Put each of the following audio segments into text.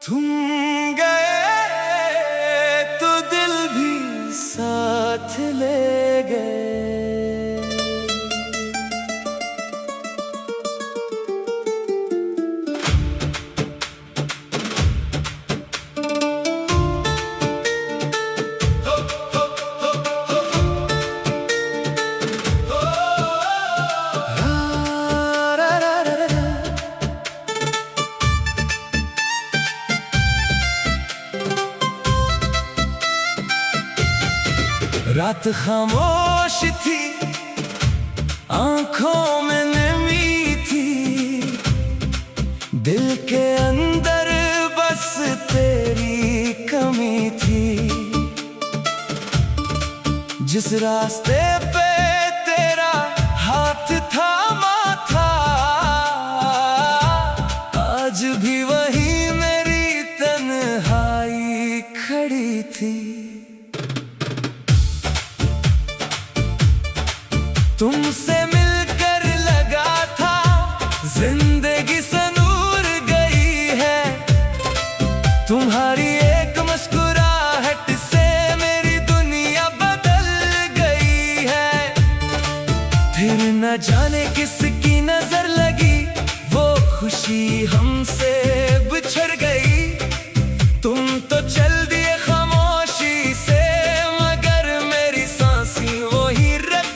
तुम गए तो दिल भी साथ ले गए। रात खामोश थी, आंखों में नमी थी, दिल के अंदर बस तेरी कमी थी। जिस रास्ते पे तेरा हाथ थामा था, आज भी वही मेरी तन्हाई खड़ी थी। तुमसे मिलकर लगा था जिंदगी से नूर गई है, तुम्हारी एक मुस्कुराहट से मेरी दुनिया बदल गई है। फिर न जाने किसकी नजर लगी, वो खुशी हमसे बिछड़ गई। तुम तो चल दिए खामोशी से, मगर मेरी सांसें वही रह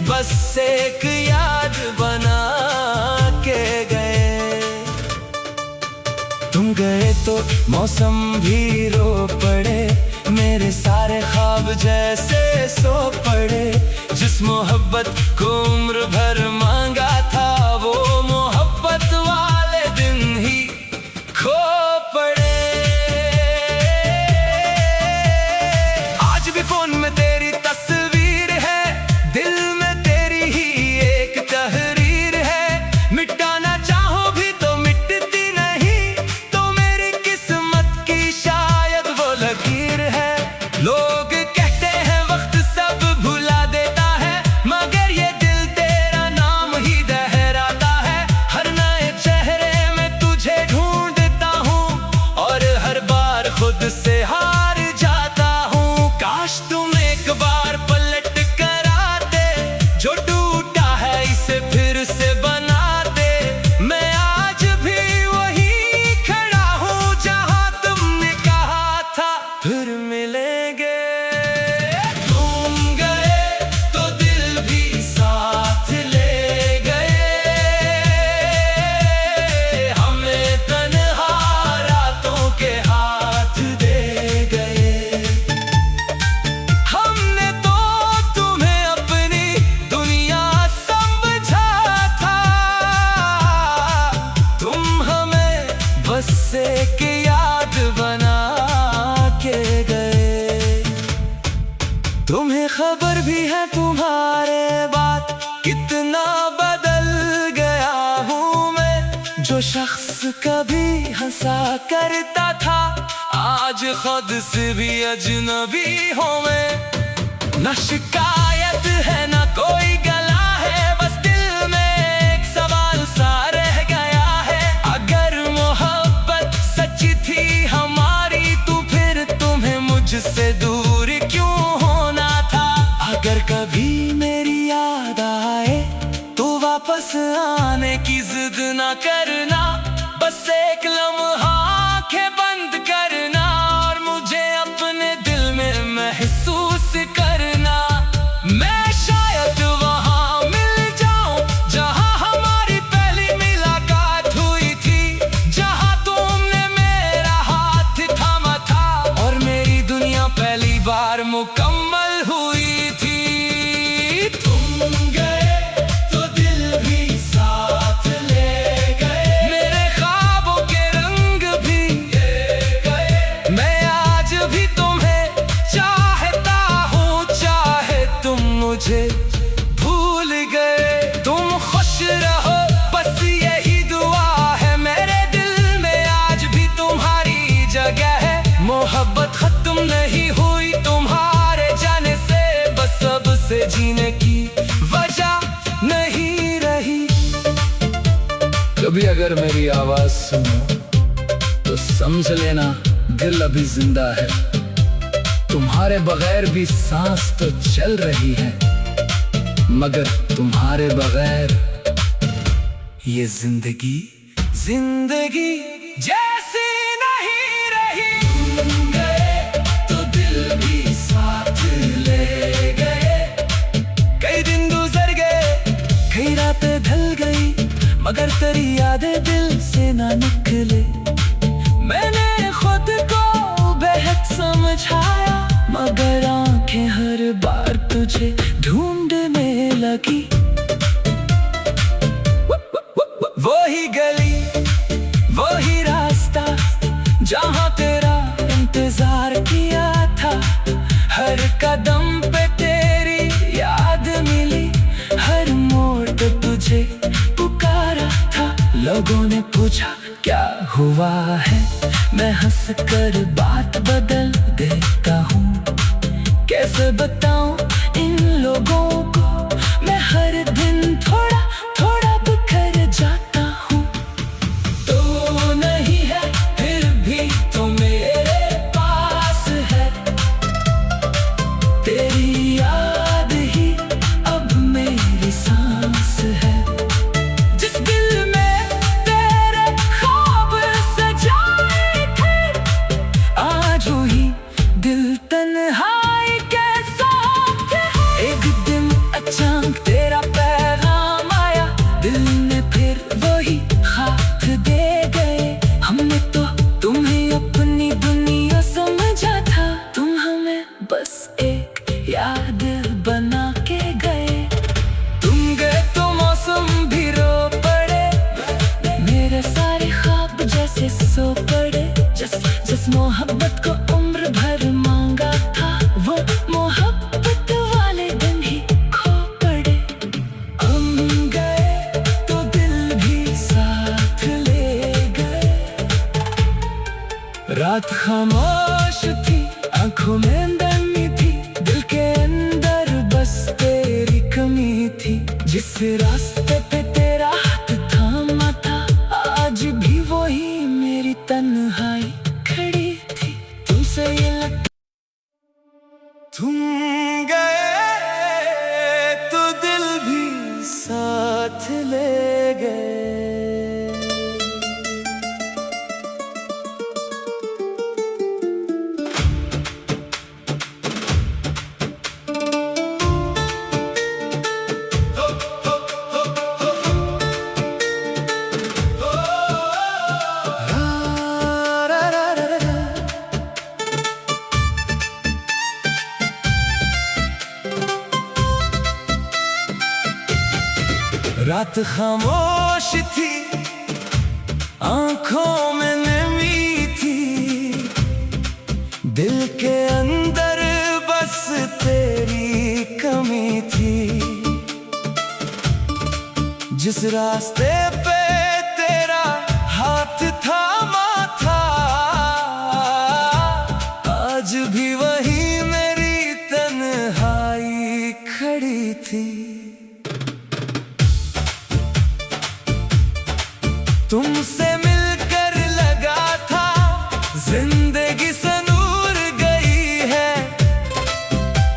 बस एक याद बना के गए। तुम गए तो मौसम भी रो पड़े, मेरे सारे ख्वाब जैसे सो पड़े। जिस मोहब्बत को उम्र भर मांगा था, वो मोहब्बत वाले दिन ही खो पड़े। आज भी फोन में तेरी तस्वीर है, दिल में लोग कहते हैं वक्त सब भुला देता है, मगर ये दिल तेरा नाम ही दोहराता है। हर नए चेहरे में तुझे ढूंढता हूँ, और हर बार खुद से हार जाता हूँ। काश तुम एक बार पलट कर आते, जो टूटा है इसे फिर से बनाते। मैं आज भी वही खड़ा हूँ, जहाँ तुमने कहा था फिर मिले। बस एक याद बना के गए। तुम्हें खबर भी है तुम्हारे बात, कितना बदल गया हूँ मैं। जो शख्स कभी हंसा करता था, आज खुद से भी अजनबी हूँ मैं। न शिकायत है न कोई गला है, बस दिल में एक सवाल सा रह गया है। अगर मोहब्बत सच्ची थी हमारी, तो फिर तुम्हें मुझसे दूर क्यों होना था। अगर कभी मेरी याद आए, तो वापस आने की जिद ना करना। बस एक लम्हा आंखें बंद करना, और मुझे अपने दिल में महसूस करना। मैं शायद वहाँ मिल जाऊं, जहाँ हमारी पहली मुलाकात हुई थी, जहाँ तुमने मेरा हाथ थामा था, और मेरी दुनिया पहली बार मुकम्मल हुई थी। तुम गए तो दिल भी साथ ले गए, मेरे ख्वाबों के रंग भी ये गए। मैं आज भी तुम्हें चाहता हूँ, जीने की वजह नहीं रही। कभी अगर मेरी आवाज सुनो तो समझ लेना दिल अभी जिंदा है। तुम्हारे बगैर भी सांस तो चल रही है, मगर तुम्हारे बगैर ये जिंदगी जैसी नहीं रही। तुम गए तो दिल भी साथ ले गए। कई दिन गुजर गए, कई रातें ढल गई, मगर तेरी यादें दिल से ना निकले। मैंने खुद को बेहद समझाया, मगर आंखें हर बार तुझे ढूंढने लगी। वही गली, वही रास्ता, जहाँ तेरा इंतजार किया था। हर कदम पे तेरी याद मिली, हर मोड़ पे तुझे पुकारा था। लोगों ने पूछा क्या हुआ है, मैं हंस कर बात बदल देता हूँ। कैसे बताऊं इन लोगों को, मैं हर दिन थोड़ा थोड़ा बिखर जाता हूँ। तो नहीं है फिर भी तो मेरे पास है, तेरी याद ही अब मेरी सांस है। जिस दिल में तेरे ख्वाब सजाए थे, आज वही दिल तन्हाई के साथ है। एक दिन अचानक तेरा पैगाम आया, दिल ने फिर वही हाथ दे गए। हमने तो तुम्हें अपनी दुनिया समझा था, तुम हमें बस एक याद बना के गए। तुम गए तो मौसम भी रो पड़े, मेरे सारे ख्वाब जैसे सो पड़े। जिस मोहब्बत को उम्र भर मांगा था, वो मोहब्बत वाले दिन ही खो पड़े। हम गए तो दिल भी साथ ले गए। रात खामोश थी, आंखों में नमी थी, दिल के अंदर बस तेरी कमी थी। जिस रास्ते पे तेरा हाथ थामा था, आज भी वही मेरी तन्हाई खड़ी थी। तुमसे ये लगता तुम गए तो दिल भी साथ ले गए। रात खामोश थी, आंखों में नमी थी, दिल के अंदर बस तेरी कमी थी। जिस रास्ते पे तेरा हाथ थामा था, आज भी वही मेरी तन्हाई खड़ी थी। तुमसे मिलकर लगा था जिंदगी से नूर गई है।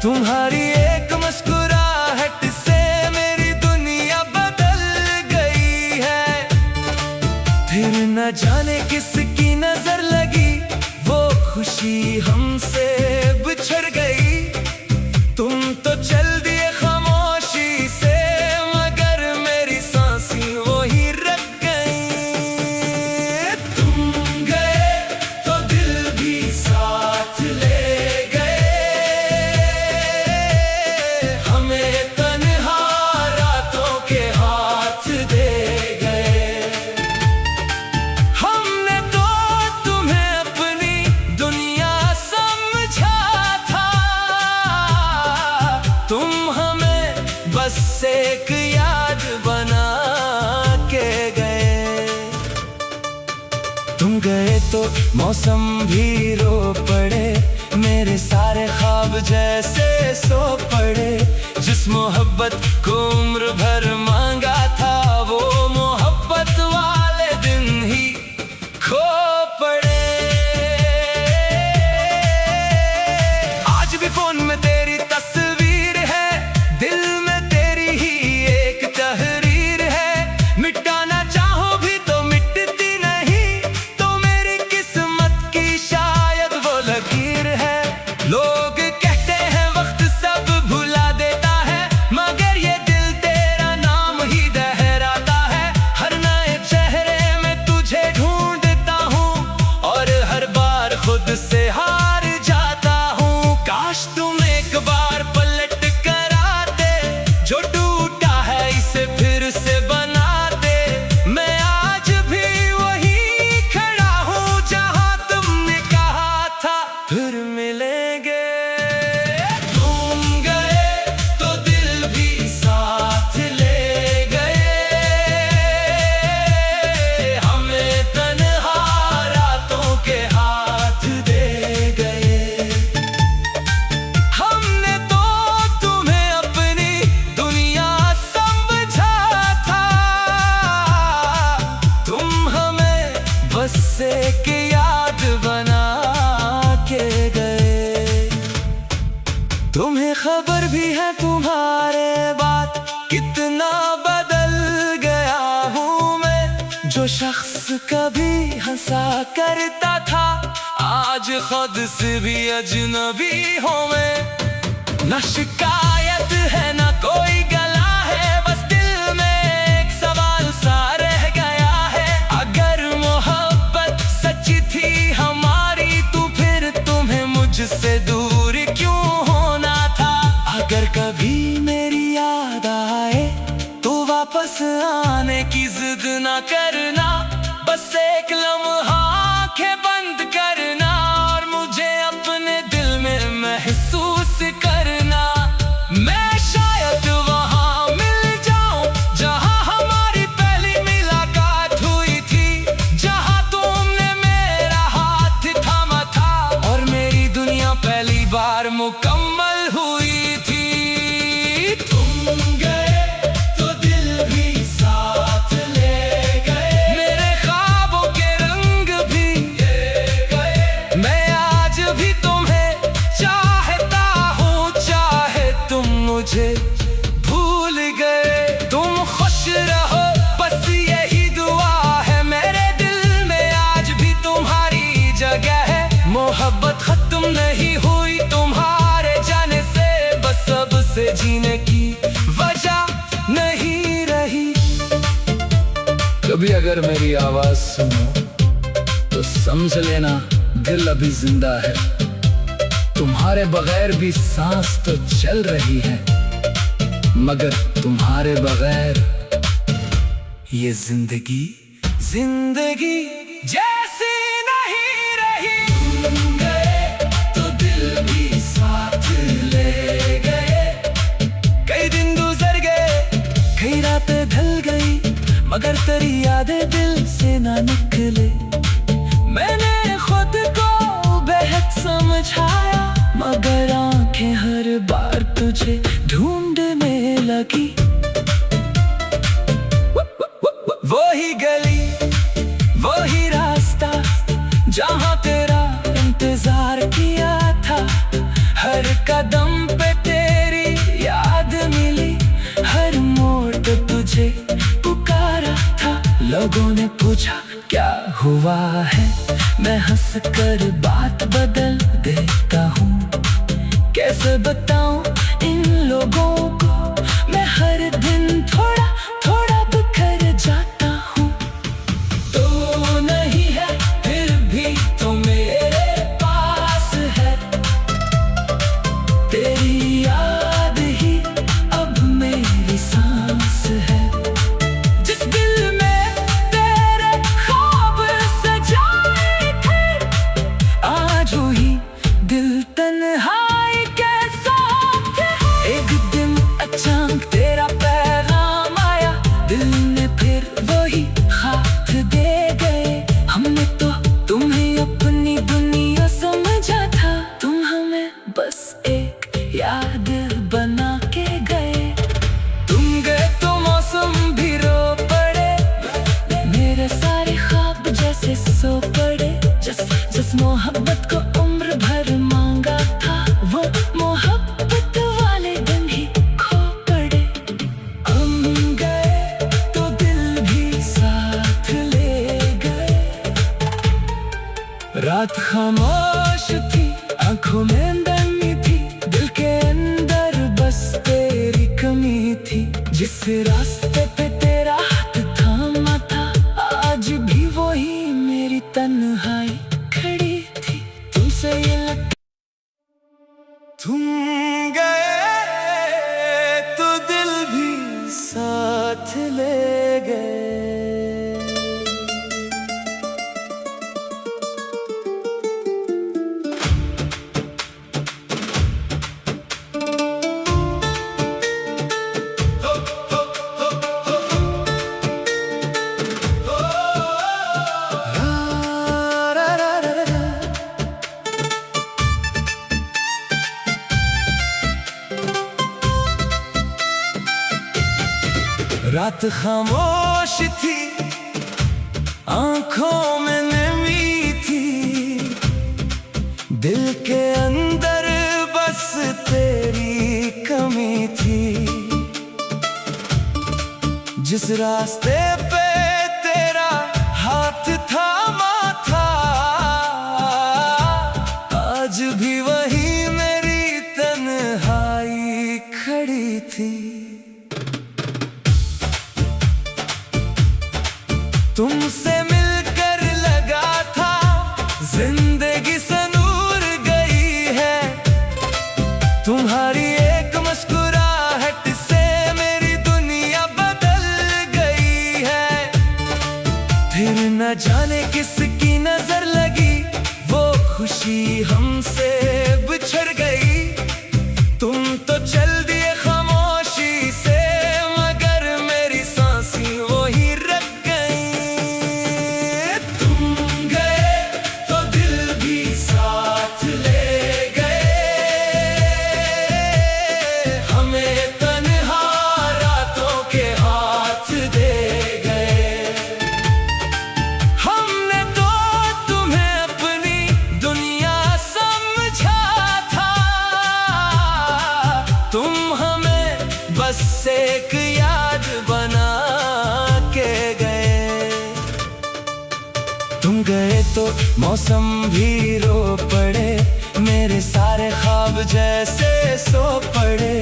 तुम्हारी एक मुस्कुराहट से मेरी दुनिया बदल गई है। फिर न जाने किसकी नजर लगी, वो खुशी हमसे बिछड़ गई। तुम तो चल दिए खामोशी से, मगर मेरी सांसें वही रख गई। तुम गए तो दिल भी साथ ले गए, हमें तन्हा रातों के हाथ दे गए। हमने तो तुम्हें अपनी दुनिया समझा था, तुम हमें बस एक याद बना के गए। तुम गए तो मौसम भी रो पड़े, मेरे सारे ख्वाब जैसे सो पड़े। जिस फोन में तेरी तस्वीर है, दिल में तेरी ही एक तहरीर है। मिटाना चाहो भी तो मिटती नहीं, तो मेरी किस्मत की शायद वो लकीर है। लोग कहते हैं वक्त सब भुला देता है, मगर ये दिल तेरा नाम ही दोहराता है। हर नए चेहरे में तुझे ढूंढता हूँ, और हर बार खुद से हार जाता हूँ। काश तुम एक बार पलट कर आते, जो टूटा है इसे फिर से बनाते। मैं आज भी वही खड़ा हूँ, जहाँ तुमने कहा था फिर मिलेंगे। तुम गए तो दिल भी साथ ले गए, हमें तन्हा रातों के हाथ दे गए। हमने तो तुम्हें अपनी दुनिया समझा था, तुम हमें बस एक याद बना के गए। तुम्हें खबर भी है तुम्हारे बात, कितना बदल गया हूँ मैं। जो शख्स कभी हंसा करता था, आज खुद से भी अजनबी हूँ मैं। न शिकायत है न कोई गला है, बस दिल में एक सवाल सा रह गया है। अगर मोहब्बत सच्ची थी हमारी, तो फिर तुम्हें मुझसे दूर क्यों होना था। अगर कभी मेरी याद आए तो वापस आने की जिद ना करना, बस एक लम्हा आंखें बंद करना, और मुझे अपने दिल में महसूस करना। मैं शायद वहाँ मिल जाऊं जहाँ हमारी पहली मुलाकात हुई थी, जहाँ तुमने मेरा हाथ थामा था, और मेरी दुनिया पहली बार मुकम्मल हुई थी। तुम गए तो दिल भी साथ ले गए, मेरे ख्वाबों के रंग भी ये गए। मैं आज भी तुम्हें चाहता हूँ, चाहे तुम मुझे भूल गए। तुम खुश रहो बस यही दुआ है, मेरे दिल में आज भी तुम्हारी जगह है। मोहब्बत खत्म नहीं हुई तुम्हारे जाने से, बस अब से जीने की वजह नहीं रही। कभी अगर मेरी आवाज सुनो तो समझ लेना दिल अभी जिंदा है। तुम्हारे बगैर भी सांस तो चल रही है, मगर तुम्हारे बगैर ये जिंदगी जैसी नहीं रही। तुम गए तो दिल भी साथ ले गए। कई दिन गुजर गए, कई रातें ढल गई, मगर तेरी यादें दिल से ना निकले। मैंने खुद को बेहद समझाया, मगर आंखें हर बार तुझे ढूंढने लगी। वही गली वही रास्ता, जहाँ तेरा इंतजार किया था। हर कदम पे तेरी याद मिली, हर मोड़ पे तुझे पुकारा था। लोगों ने पूछा क्या हुआ है, मैं हंस कर बात बदल देता हूँ। कैसे बताऊं इन लोगों को, मैं हर दिन थोड़ा थोड़ा बिखर जाता हूँ। तो नहीं है फिर भी तो मेरे पास है, तेरी याद ही अब मेरी सांस है। जिस दिल में तेरे ख्वाब सजाए थे, आज वही दिल तन्हाई के साथ है। एक दिन अचानक तेरा पैगाम आया, दिल ने फिर वही हाथ दे गए। हमने तो तुम्हें अपनी दुनिया समझा था, तुम हमें बस एक याद फिर रास्ते पे तेरा हाथ थामा था, आज भी वही मेरी तन्हाई खड़ी थी। तुमसे ये लग तुम गए तो दिल भी साथ ले गए। रात खामोश थी, आंखों में नमी थी, दिल के अंदर बस तेरी कमी थी। जिस रास्ते पे तेरा हाथ थामा था, आज भी वही मेरी तन्हाई खड़ी थी। तुमसे मिलकर लगा था जिंदगी संूर गई है, तुम्हारी एक मुस्कुराहट से मेरी दुनिया बदल गई है। फिर न जाने किसकी नजर लगी, वो खुशी हमसे बिछड़ गई। तुम तो चल दिए खामोशी से, मगर मेरी सांसें वही बस एक याद बना के गए। तुम गए तो मौसम भी रो पड़े, मेरे सारे ख्वाब जैसे सो पड़े।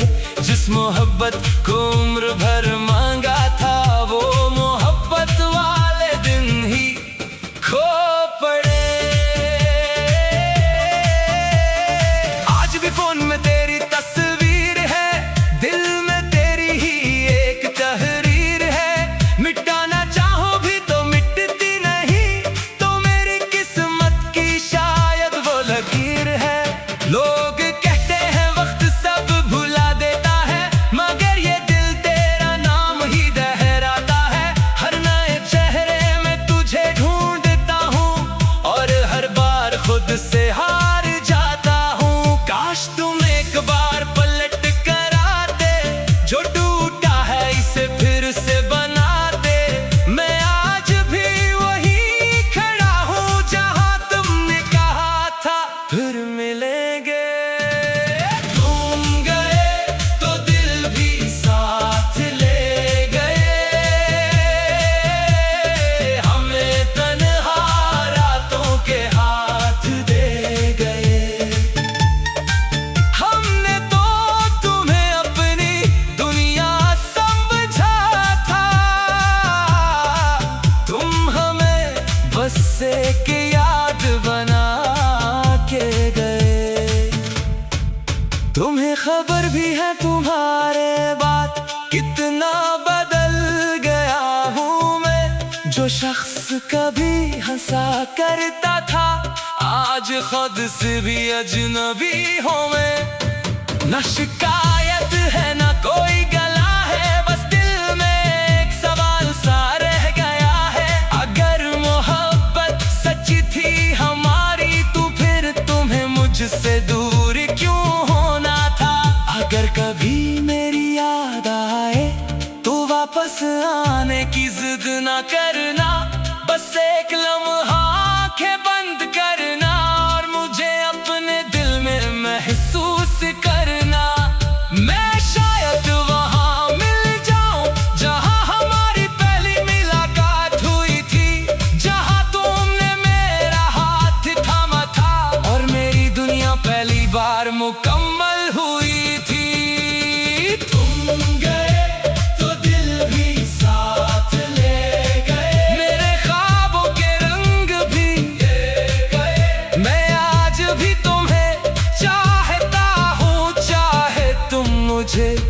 जिस मोहब्बत को उम्र भर मांगा था, वो मोहब्बत वाले दिन ही खो पड़े। आज भी फोन में तेरी तस्वीर है, दिल में मिटाना चाहो भी तो मिटती नहीं, तो मेरी किस्मत की शायद वो लकीर है। लोग कहते हैं वक्त सब भुला देता है, मगर ये दिल तेरा नाम ही दोहराता है। हर नए चेहरे में तुझे ढूंढता हूँ, और हर बार खुद से हार जाता हूँ। काश तुम एक बार पलट कर आते, जो टूटा है इसे फिर से बना। फिर मिलेंगे, तुम गए तो दिल भी साथ ले गए। हमें तन्हा रातों के हाथ दे गए। हमने तो तुम्हें अपनी दुनिया समझा था, तुम हमें बस एक याद बना के गए। तुम्हें खबर भी है तुम्हारे बात, कितना बदल गया हूँ मैं। जो शख्स कभी हंसा करता था, आज खुद से भी अजनबी हूँ मैं। न शिकायत है न कोई गला है, बस दिल में एक सवाल सा रह गया है। अगर मोहब्बत सच्ची थी हमारी, तो फिर तुम्हें मुझसे दूर क्यों होना था। अगर कभी मेरी याद आए, तो वापस आने की जिद ना करना। बस एक लम्हा आंखें बंद करना, और मुझे अपने दिल में महसूस करना। मैं शायद वहाँ मिल जाऊं, जहाँ हमारी पहली मुलाकात हुई थी, जहाँ तुमने मेरा हाथ थामा था, और मेरी दुनिया पहली बार मुकम्मल हुई थी। तुम गए तो दिल मुझे।